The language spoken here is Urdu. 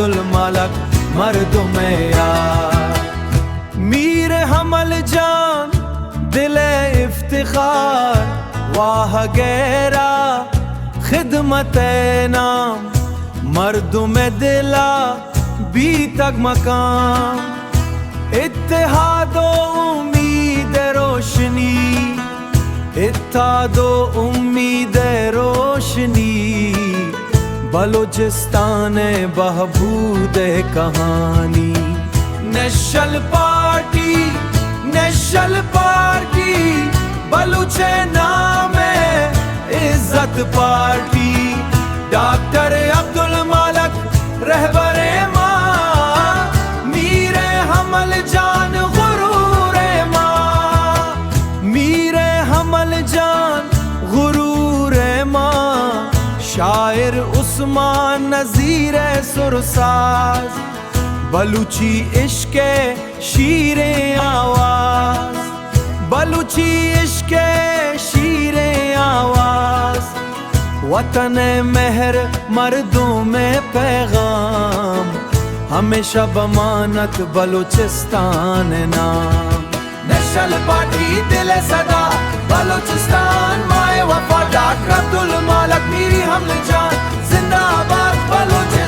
الملک مردم یار. میر حمل جان دل افتخار واہ گیرا خدمت نام مردم دلا بی تک مقام. اتحاد و امید روشنی اتحاد و امید روشنی بلوچستان بہبود کہانی. نیشنل پارٹی بلوچ نام عزت پارٹی. ڈاکٹر عبدالمالک رہبر ماں میر حمل جان غرور ماں. میر حمل جان غرور ماں. شاعر عثمان نذیر سرساز بلوچی عشق شیر آواز. بلوچی عشق شیر آواز. وطن مہر مردوں میں پیغام ہمیشہ بمانت بلوچستان نام. نیشنل پارٹی دل صدا بلوچستان مائے وفا ڈاکٹر عبدالمالک میری حمل جان زندہ آباد بلوچستان.